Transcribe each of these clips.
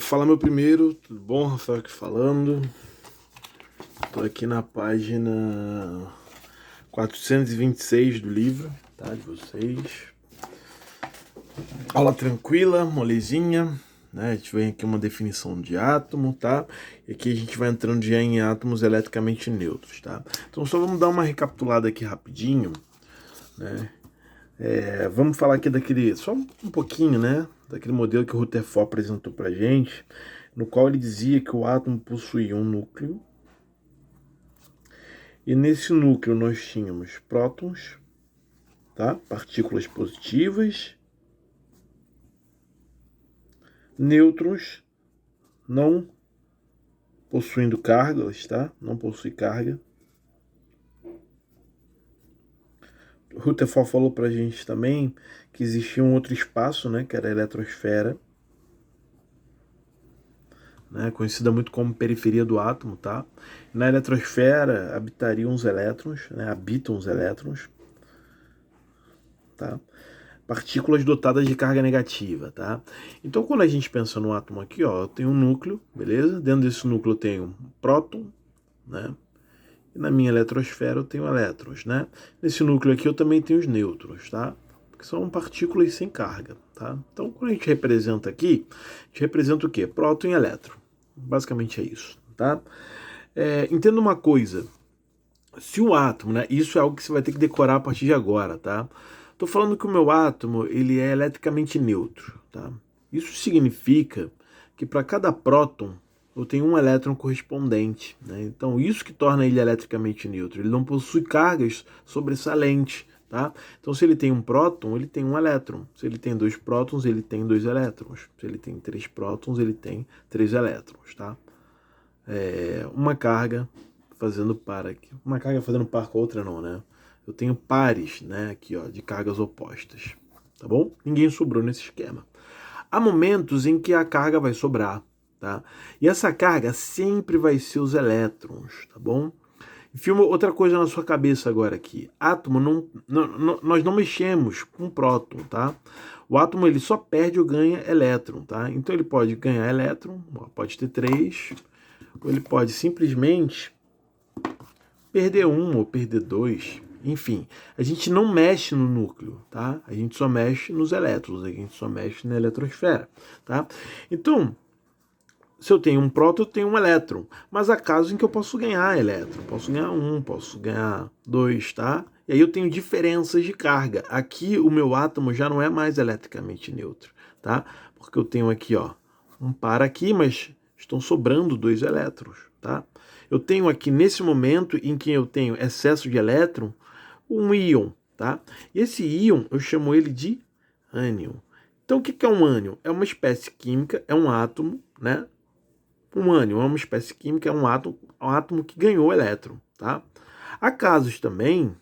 Fala meu primeiro, tudo bom? Rafael aqui falando. Tô aqui na página 426 do livro, tá? De vocês. Aula tranquila, molezinha, né? A gente vem aqui uma definição de átomo, tá? E aqui a gente vai entrando já em átomos eletricamente neutros, tá? Então só vamos dar uma recapitulada aqui rapidinho, né? Vamos falar aqui daquele, só um pouquinho, né? Daquele modelo que o Rutherford apresentou pra gente, no qual ele dizia que o átomo possuía um núcleo, e nesse núcleo nós tínhamos prótons, tá? Partículas positivas, nêutrons, não possuindo cargas, tá? Não possui carga. O Rutherford falou pra gente também que existia um outro espaço, né? Que era a eletrosfera, né, conhecida muito como periferia do átomo, tá? Na eletrosfera habitariam os elétrons, né, habitam os elétrons, tá? Partículas dotadas de carga negativa, tá? Então, quando a gente pensa no átomo aqui, ó, eu tenho um núcleo, beleza? Dentro desse núcleo eu tenho um próton, né? E na minha eletrosfera eu tenho elétrons, né? Nesse núcleo aqui eu também tenho os nêutrons, tá? Que são partículas sem carga, tá? Então, quando a gente representa aqui, a gente representa o quê? Próton e elétron. Basicamente é isso, tá? Entenda uma coisa. Se o átomo, né? Isso é algo que você vai ter que decorar a partir de agora, tá? Tô falando que o meu átomo, ele é eletricamente neutro, tá? Isso significa que para cada próton eu tenho um elétron correspondente, né? Então isso que torna ele eletricamente neutro. Ele não possui cargas sobressalentes, tá? Então se ele tem um próton, ele tem um elétron. Se ele tem dois prótons, ele tem dois elétrons. Se ele tem três prótons, ele tem três elétrons, tá? Uma carga fazendo par aqui. Uma carga fazendo par com a outra não, né? Eu tenho pares, né, aqui, ó, de cargas opostas, tá bom? Ninguém sobrou nesse esquema. Há momentos em que a carga vai sobrar, tá? E essa carga sempre vai ser os elétrons, tá bom? Filma outra coisa na sua cabeça agora aqui. Átomo, nós não mexemos com próton, tá? O átomo ele só perde ou ganha elétron, tá? Então ele pode ganhar elétron, pode ter três, ou ele pode simplesmente perder um ou perder dois. Enfim, a gente não mexe no núcleo, tá? A gente só mexe nos elétrons, a gente só mexe na eletrosfera, tá? Então, se eu tenho um próton, eu tenho um elétron. Mas há casos em que eu posso ganhar elétron. Posso ganhar um, posso ganhar dois, tá? E aí eu tenho diferenças de carga. Aqui o meu átomo já não é mais eletricamente neutro, tá? Porque eu tenho aqui, ó, um par aqui, mas estão sobrando dois elétrons, tá? Eu tenho aqui, nesse momento em que eu tenho excesso de elétron, um íon, tá? E esse íon, eu chamo ele de ânion. Então, o que é um ânion? É uma espécie química, é um átomo, né? Um ânion é uma espécie química, é um átomo que ganhou elétron, tá? Há casos também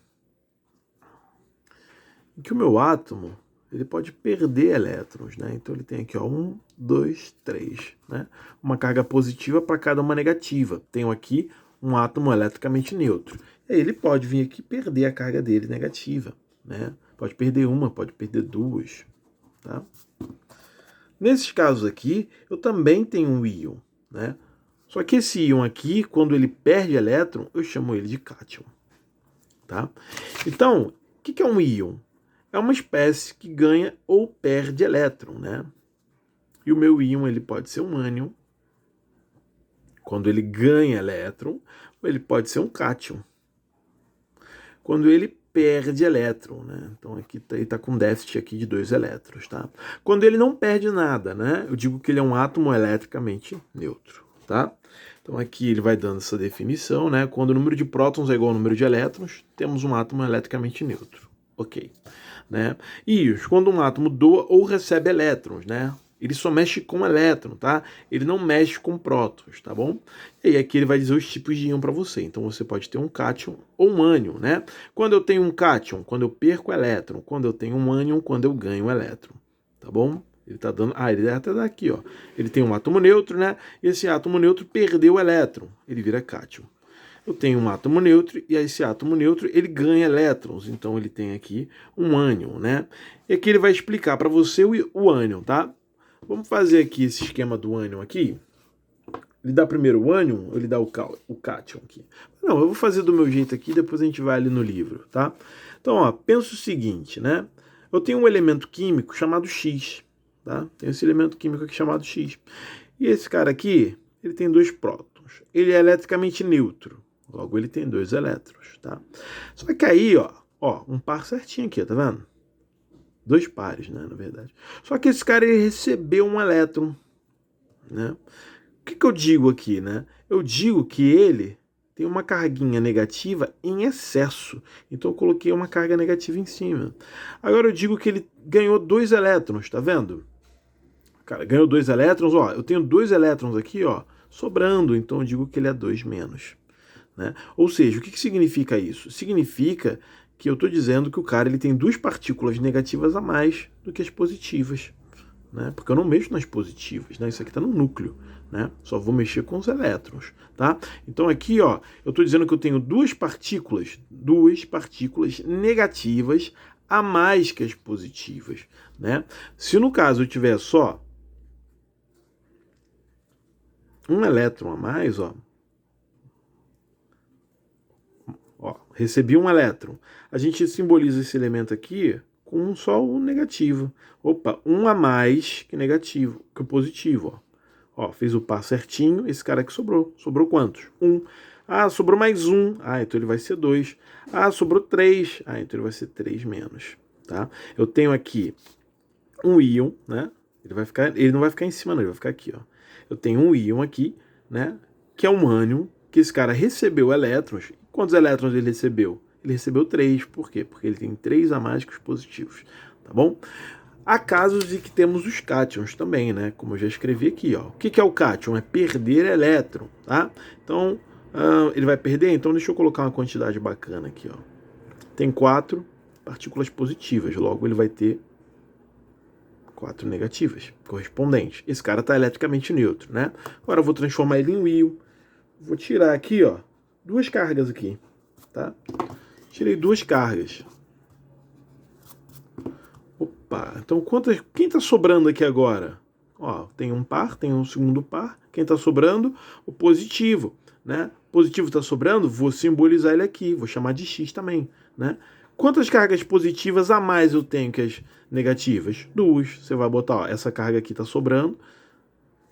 em que o meu átomo ele pode perder elétrons, né? Então ele tem aqui, ó, 1, 2, 3, né? Uma carga positiva para cada uma negativa. Tenho aqui um átomo eletricamente neutro. E aí ele pode vir aqui perder a carga dele negativa, né? Pode perder uma, pode perder duas, tá? Nesses casos aqui, eu também tenho um íon, né? Só que esse íon aqui, quando ele perde elétron, eu chamo ele de cátion, tá? Então, o que é um íon? É uma espécie que ganha ou perde elétron, né? E o meu íon ele pode ser um ânion, quando ele ganha elétron, ou ele pode ser um cátion, quando ele perde elétron, né? Então aqui ele está com déficit aqui de dois elétrons, tá? Quando ele não perde nada, né? Eu digo que ele é um átomo eletricamente neutro, tá? Então aqui ele vai dando essa definição, né? Quando o número de prótons é igual ao número de elétrons, temos um átomo eletricamente neutro, ok? Né? E quando um átomo doa ou recebe elétrons, né? Ele só mexe com elétron, tá? Ele não mexe com prótons, tá bom? E aí aqui ele vai dizer os tipos de íon para você. Então você pode ter um cátion ou um ânion, né? Quando eu tenho um cátion, quando eu perco elétron. Quando eu tenho um ânion, quando eu ganho elétron, tá bom? Ele tá dando... ele até dá aqui, ó. Ele tem um átomo neutro, né? E esse átomo neutro perdeu o elétron. Ele vira cátion. Eu tenho um átomo neutro e esse átomo neutro ele ganha elétrons, então ele tem aqui um ânion, né? E aqui ele vai explicar para você o ânion, tá? Vamos fazer aqui esse esquema do ânion aqui. Ele dá primeiro o ânion ou ele dá o cátion aqui? Não, eu vou fazer do meu jeito aqui, depois a gente vai ali no livro, tá? Então, ó, pensa o seguinte, né? Eu tenho um elemento químico chamado X, tá? Tem esse elemento químico aqui chamado X. E esse cara aqui, ele tem 2 prótons. Ele é eletricamente neutro. Logo, ele tem 2 elétrons, tá? Só que aí, ó, um par certinho aqui, tá vendo? 2 pares, né, na verdade. Só que esse cara, ele recebeu um elétron, né? O que eu digo aqui, né? Eu digo que ele tem uma carguinha negativa em excesso. Então eu coloquei uma carga negativa em cima. Agora eu digo que ele ganhou 2 elétrons, tá vendo? Cara, ganhou 2 elétrons, ó. Eu tenho 2 elétrons aqui, ó, sobrando. Então eu digo que ele é 2 menos, né? Ou seja, o que significa isso? Significa que eu estou dizendo que o cara ele tem 2 partículas negativas a mais do que as positivas, né? Porque eu não mexo nas positivas, né? Isso aqui está no núcleo, né? Só vou mexer com os elétrons, tá? Então aqui, ó, eu estou dizendo que eu tenho 2 partículas negativas a mais que as positivas, né? Se no caso eu tiver só um elétron a mais, ó, recebi um elétron. A gente simboliza esse elemento aqui com só o negativo. Opa, um a mais que negativo, que o positivo, ó. Fez o par certinho, esse cara aqui sobrou. Sobrou quantos? 1. Ah, sobrou mais 1. Ah, então ele vai ser 2. Ah, sobrou 3. Ah, então ele vai ser 3 menos, tá? Eu tenho aqui um íon, né? Ele não vai ficar em cima, não, ele vai ficar aqui, ó. Eu tenho um íon aqui, né? Que é um ânion, que esse cara recebeu elétrons. Quantos elétrons ele recebeu? Ele recebeu 3. Por quê? Porque ele tem 3 a mais que os positivos, tá bom? Há casos em que temos os cátions também, né? Como eu já escrevi aqui, ó. O que é o cátion? É perder elétron, tá? Então, ele vai perder? Então, deixa eu colocar uma quantidade bacana aqui, ó. Tem 4 partículas positivas, logo ele vai ter 4 negativas correspondentes. Esse cara está eletricamente neutro, né? Agora eu vou transformar ele em um íon. Vou tirar aqui, ó, 2 cargas aqui, tá? Tirei 2 cargas. Opa, então quem está sobrando aqui agora? Ó, tem um par, tem um segundo par. Quem está sobrando? O positivo, né? O positivo está sobrando, vou simbolizar ele aqui, vou chamar de X também, né? Quantas cargas positivas a mais eu tenho que as negativas? 2. Você vai botar, ó, essa carga aqui está sobrando,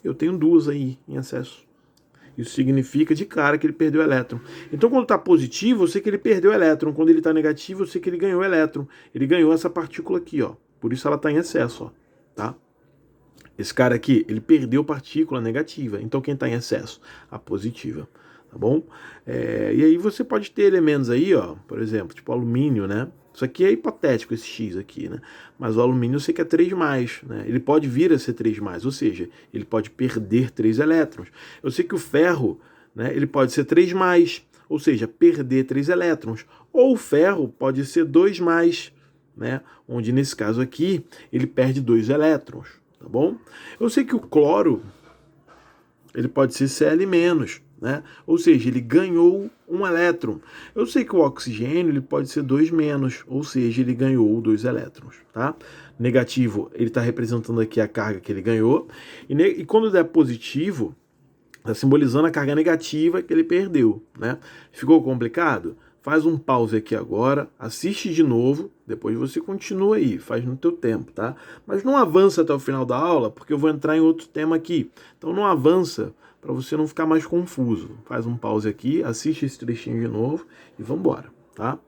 eu tenho 2 aí em excesso. Isso significa de cara que ele perdeu elétron. Então, quando está positivo, eu sei que ele perdeu elétron. Quando ele está negativo, eu sei que ele ganhou elétron. Ele ganhou essa partícula aqui, ó. Por isso ela está em excesso, ó, tá? Esse cara aqui, ele perdeu partícula negativa. Então, quem está em excesso? A positiva, tá bom? E aí você pode ter elementos aí, ó, por exemplo, tipo alumínio, né? Isso aqui é hipotético, esse X aqui, né? Mas o alumínio eu sei que é 3+, né? Ele pode vir a ser 3+, ou seja, ele pode perder 3 elétrons. Eu sei que o ferro, né, ele pode ser 3+, ou seja, perder 3 elétrons. Ou o ferro pode ser 2+, né? Onde nesse caso aqui, ele perde 2 elétrons, tá bom? Eu sei que o cloro, ele pode ser Cl-, né? Ou seja, ele ganhou um elétron. Eu sei que o oxigênio ele pode ser 2-, ou seja, ele ganhou 2 elétrons, tá? Negativo, ele está representando aqui a carga que ele ganhou. E quando der positivo, está simbolizando a carga negativa que ele perdeu, né? Ficou complicado? Faz um pause aqui agora, assiste de novo, depois você continua aí, faz no teu tempo, tá? Mas não avança até o final da aula, porque eu vou entrar em outro tema aqui. Então não avança, para você não ficar mais confuso. Faz um pause aqui, assiste esse trechinho de novo e vamos embora, tá?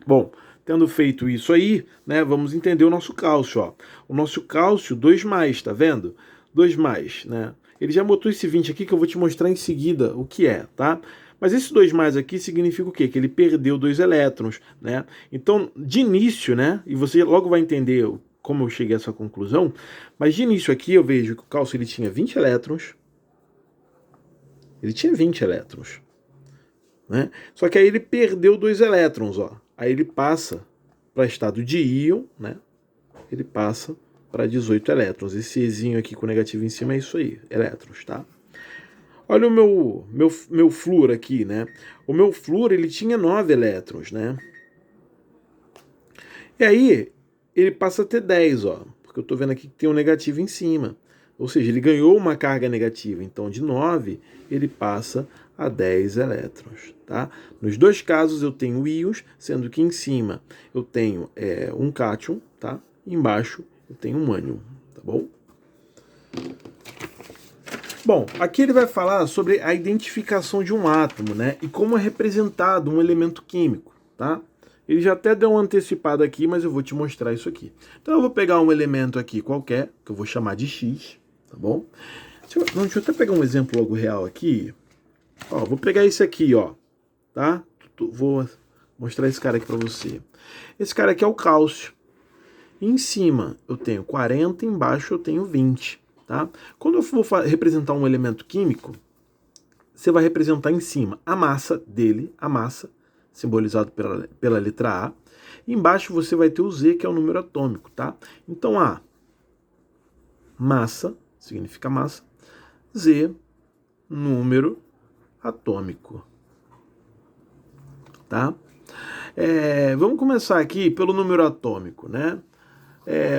Bom, tendo feito isso aí, né, vamos entender o nosso cálcio, ó. O nosso cálcio, 2+, tá vendo? 2+, né? Ele já botou esse 20 aqui que eu vou te mostrar em seguida o que é, tá? Mas esse 2+ aqui significa o quê? Que ele perdeu 2 elétrons, né? Então, de início, né, e você logo vai entender como eu cheguei a essa conclusão, mas de início aqui eu vejo que o cálcio ele tinha 20 elétrons, ele tinha 20 elétrons, né? Só que aí ele perdeu 2 elétrons, ó. Aí ele passa para estado de íon, né? Ele passa para 18 elétrons. Esse Ezinho aqui com negativo em cima é isso aí, elétrons, tá? Olha o meu flúor aqui, né? O meu flúor, ele tinha 9 elétrons, né? E aí, ele passa a ter 10, ó. Porque eu estou vendo aqui que tem um negativo em cima. Ou seja, ele ganhou uma carga negativa. Então, de 9, ele passa a 10 elétrons. Tá? Nos dois casos, eu tenho íons, sendo que em cima eu tenho um cátion, tá? E embaixo eu tenho um ânion. Tá bom? Bom, aqui ele vai falar sobre a identificação de um átomo, né? E como é representado um elemento químico, tá? Ele já até deu uma antecipada aqui, mas eu vou te mostrar isso aqui. Então eu vou pegar um elemento aqui qualquer, que eu vou chamar de X, tá bom? Deixa eu até pegar um exemplo logo real aqui. Ó, vou pegar esse aqui, ó, tá? Vou mostrar esse cara aqui para você. Esse cara aqui é o cálcio. Em cima eu tenho 40, embaixo eu tenho 20. Tá? Quando eu for representar um elemento químico, você vai representar em cima a massa dele, a massa, simbolizado pela letra A. E embaixo você vai ter o Z, que é o número atômico. Tá? Então, A, massa, significa massa. Z, número atômico. Tá? Vamos começar aqui pelo número atômico, né?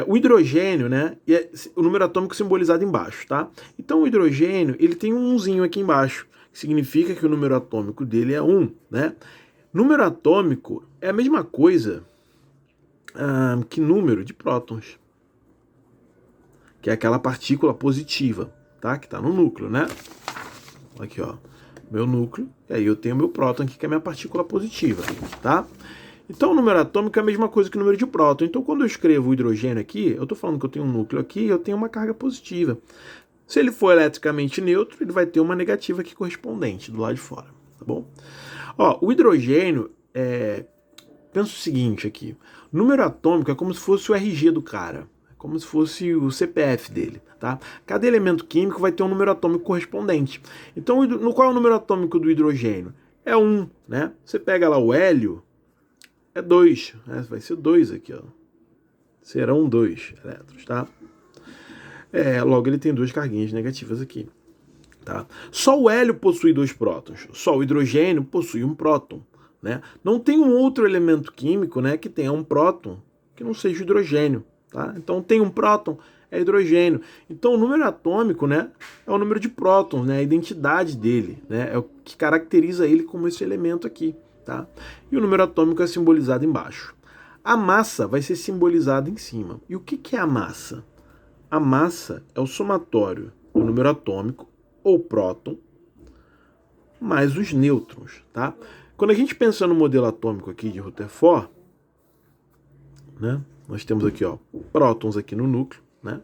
O hidrogênio, né? E o número atômico simbolizado embaixo, tá? Então o hidrogênio, ele tem um 1zinho aqui embaixo, que significa que o número atômico dele é 1, né? Número atômico é a mesma coisa que número de prótons, que é aquela partícula positiva, tá? Que tá no núcleo, né? Aqui, ó, meu núcleo, e aí eu tenho meu próton aqui, que é a minha partícula positiva, tá? Então o número atômico é a mesma coisa que o número de próton. Então quando eu escrevo o hidrogênio aqui, eu estou falando que eu tenho um núcleo aqui e eu tenho uma carga positiva. Se ele for eletricamente neutro, ele vai ter uma negativa aqui correspondente do lado de fora, tá bom? Ó, o hidrogênio, pensa o seguinte aqui, o número atômico é como se fosse o RG do cara, é como se fosse o CPF dele, tá? Cada elemento químico vai ter um número atômico correspondente. Então qual é o número atômico do hidrogênio? É 1, né? Você pega lá o hélio, é 2, né? Vai ser 2 aqui, ó. Serão 2 elétrons, tá? Logo ele tem 2 carguinhas negativas aqui, tá? Só o hélio possui 2 prótons, só o hidrogênio possui um próton, né? Não tem um outro elemento químico, né, que tenha um próton que não seja hidrogênio, tá? Então tem um próton, é hidrogênio. Então o número atômico, né, é o número de prótons, né, a identidade dele, né, é o que caracteriza ele como esse elemento aqui. Tá? E o número atômico é simbolizado embaixo. A massa vai ser simbolizada em cima. E o que é a massa? A massa é o somatório do número atômico, ou próton, mais os nêutrons. Tá? Quando a gente pensa no modelo atômico aqui de Rutherford, né, nós temos aqui, ó, prótons aqui no núcleo, né?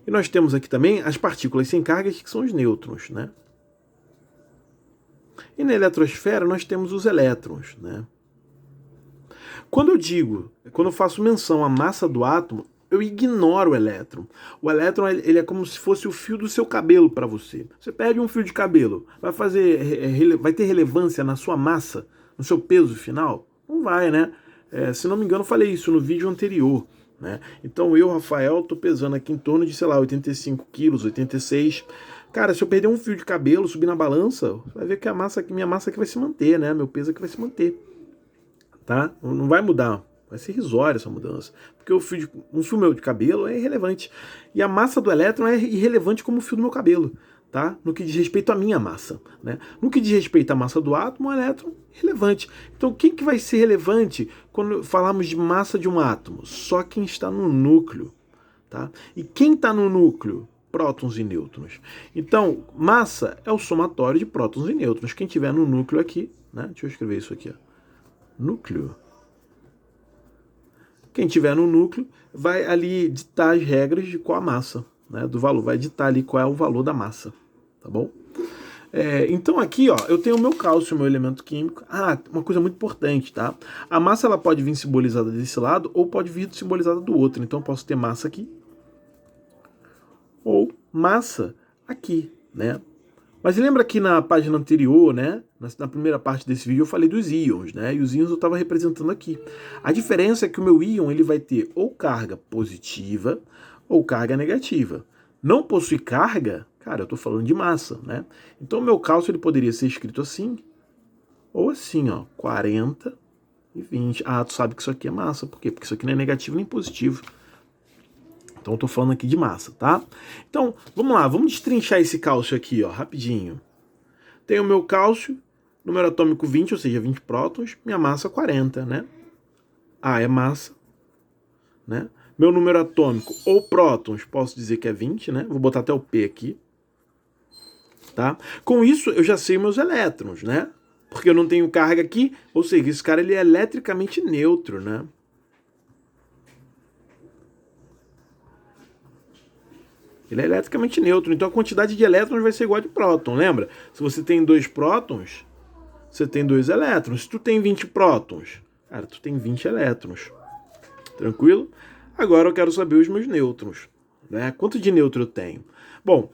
E nós temos aqui também as partículas sem carga, que são os nêutrons, né? E na eletrosfera nós temos os elétrons, né? Quando eu faço menção à massa do átomo, eu ignoro o elétron. O elétron, ele é como se fosse o fio do seu cabelo para você. Você perde um fio de cabelo, vai ter relevância na sua massa, no seu peso final? Não vai, né? Se não me engano, eu falei isso no vídeo anterior, né? Então eu, Rafael, estou pesando aqui em torno de, sei lá, 85 quilos, 86. Cara, se eu perder um fio de cabelo, subir na balança, vai ver que minha massa aqui vai se manter, né? Meu peso aqui vai se manter, tá? Não vai mudar, vai ser irrisória essa mudança, porque um fio meu de cabelo é irrelevante, e a massa do elétron é irrelevante como o fio do meu cabelo, tá? No que diz respeito à minha massa, né? No que diz respeito à massa do átomo, o elétron é relevante. Então, quem que vai ser relevante quando falamos de massa de um átomo? Só quem está no núcleo, tá? E quem está no núcleo? Prótons e nêutrons. Então, massa é o somatório de prótons e nêutrons. Quem tiver no núcleo aqui, né? Deixa eu escrever isso aqui, ó. Núcleo. Quem tiver no núcleo vai ali ditar as regras de qual a massa, né, do valor. Vai ditar ali qual é o valor da massa, tá bom? Então aqui, ó, eu tenho o meu cálcio, meu elemento químico. Uma coisa muito importante, tá? A massa ela pode vir simbolizada desse lado ou pode vir simbolizada do outro. Então eu posso ter massa aqui ou massa aqui, né? Mas lembra que na página anterior, né, na primeira parte desse vídeo eu falei dos íons, né? E os íons eu estava representando aqui. A diferença é que o meu íon ele vai ter ou carga positiva ou carga negativa. Não possui carga, cara, eu estou falando de massa, né? Então o meu cálcio ele poderia ser escrito assim ou assim, ó, 40 e 20. Ah, tu sabe que isso aqui é massa. Por quê? Porque isso aqui não é negativo nem positivo. Então eu tô falando aqui de massa, tá? Então, vamos lá, vamos destrinchar esse cálcio aqui, ó, rapidinho. Tem o meu cálcio, número atômico 20, ou seja, 20 prótons, minha massa 40, né? A é massa, né? Meu número atômico, ou prótons, posso dizer que é 20, né? Vou botar até o P aqui, tá? Com isso, eu já sei meus elétrons, né? Porque eu não tenho carga aqui, ou seja, esse cara ele é eletricamente neutro, né? Ele é eletricamente neutro, então a quantidade de elétrons vai ser igual a de próton, lembra? Se você tem 2 prótons, você tem 2 elétrons. Se tu tem 20 prótons, cara, tu tem 20 elétrons. Tranquilo? Agora eu quero saber os meus nêutrons, né? Quanto de nêutron eu tenho? Bom,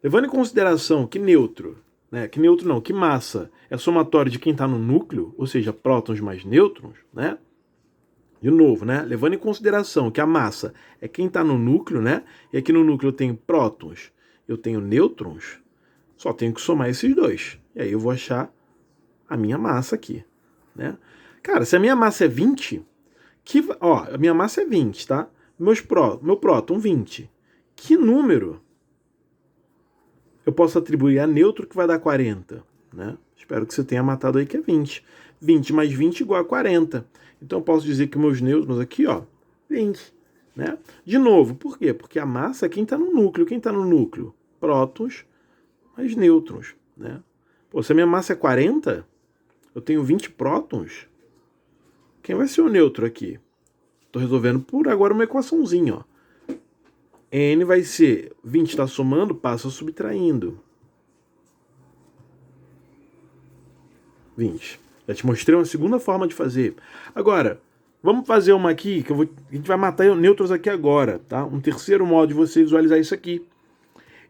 levando em consideração que nêutron, né? Que nêutron não, que massa é somatório de quem está no núcleo, ou seja, prótons mais nêutrons, né? De novo, né? Levando em consideração que a massa é quem está no núcleo, né? E aqui no núcleo eu tenho prótons, eu tenho nêutrons, só tenho que somar esses dois. E aí eu vou achar a minha massa aqui, né? Cara, se a minha massa é 20, a minha massa é 20, tá? Meu próton 20. Que número eu posso atribuir a nêutron que vai dar 40, né? Espero que você tenha matado aí que é 20. 20 mais 20 igual a 40. Então eu posso dizer que meus nêutrons aqui, ó, 20, né? De novo, por quê? Porque a massa é quem está no núcleo. Quem está no núcleo? Prótons mais nêutrons, né? Pô, se a minha massa é 40, eu tenho 20 prótons. Quem vai ser o nêutron aqui? Estou resolvendo por agora uma equaçãozinha, ó. N vai ser 20 está somando, passa subtraindo. 20. Já te mostrei uma segunda forma de fazer. Agora, vamos fazer uma aqui, que a gente vai matar nêutrons aqui agora, tá? Um terceiro modo de você visualizar isso aqui.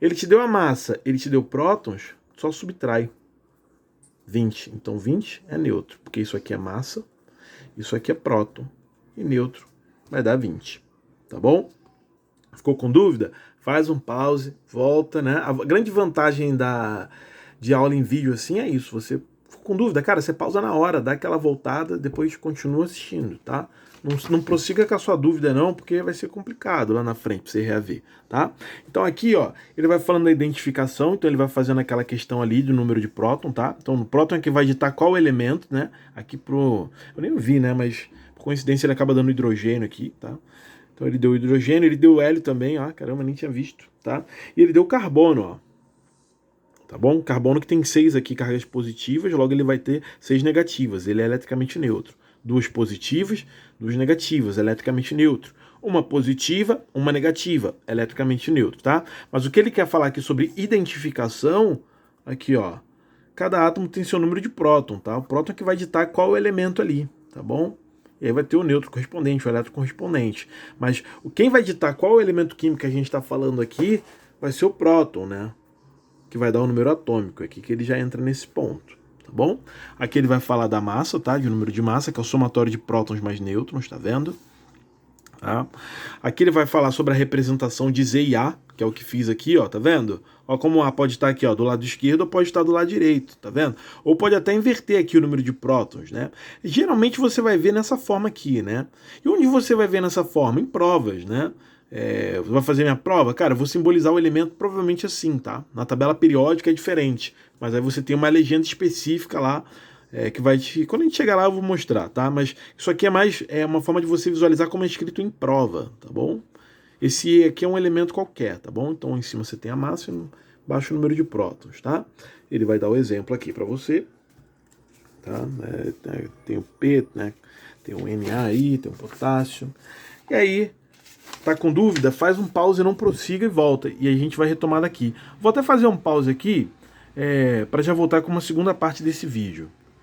Ele te deu a massa, ele te deu prótons, só subtrai. 20. Então 20 é nêutron, porque isso aqui é massa, isso aqui é próton. E nêutron vai dar 20. Tá bom? Ficou com dúvida? Faz um pause, volta, né? A grande vantagem de aula em vídeo assim é isso. Você ficou com dúvida, cara, você pausa na hora, dá aquela voltada, depois continua assistindo, tá? Não prossiga com a sua dúvida não, porque vai ser complicado lá na frente pra você reaver, tá? Então aqui, ó, ele vai falando da identificação, então ele vai fazendo aquela questão ali do número de próton, tá? Então o próton é que vai ditar qual elemento, né? Aqui pro... Eu nem vi, né? Mas por coincidência ele acaba dando hidrogênio aqui, tá? Então ele deu hidrogênio, ele deu hélio também, ó, caramba, nem tinha visto, tá? E ele deu carbono, ó. Tá bom? Carbono que tem 6 aqui cargas positivas, logo ele vai ter 6 negativas, ele é eletricamente neutro. 2 positivas, 2 negativas, eletricamente neutro. Uma positiva, uma negativa, eletricamente neutro, tá? Mas o que ele quer falar aqui sobre identificação, aqui, ó, cada átomo tem seu número de próton, tá? O próton é que vai ditar qual elemento ali, tá bom? E aí vai ter o neutro correspondente, o elétron correspondente. Mas quem vai ditar qual elemento químico que a gente está falando aqui vai ser o próton, né? Que vai dar o número atômico. Aqui que ele já entra nesse ponto, tá bom? Aqui ele vai falar da massa, tá? De número de massa, que é o somatório de prótons mais nêutrons, tá vendo? Tá? Aqui ele vai falar sobre a representação de Z e A, que é o que fiz aqui, ó, tá vendo? Ó, como A pode estar aqui, ó, do lado esquerdo ou pode estar do lado direito, tá vendo? Ou pode até inverter aqui o número de prótons, né? Geralmente você vai ver nessa forma aqui, né? E onde você vai ver nessa forma? Em provas, né? Você vai fazer minha prova? Cara, eu vou simbolizar o elemento provavelmente assim, tá? Na tabela periódica é diferente, mas aí você tem uma legenda específica lá, que vai te... Quando a gente chegar lá eu vou mostrar, tá? Mas isso aqui é mais uma forma de você visualizar como é escrito em prova, tá bom? Esse aqui é um elemento qualquer, tá bom? Então em cima você tem a massa e embaixo o número de prótons, tá? Ele vai dar o exemplo aqui para você, tá? Tem o P, né? Tem o Na aí, tem o potássio. E aí, tá com dúvida? Faz um pause, não prossiga e volta. E a gente vai retomar daqui. Vou até fazer um pause aqui para já voltar com uma segunda parte desse vídeo.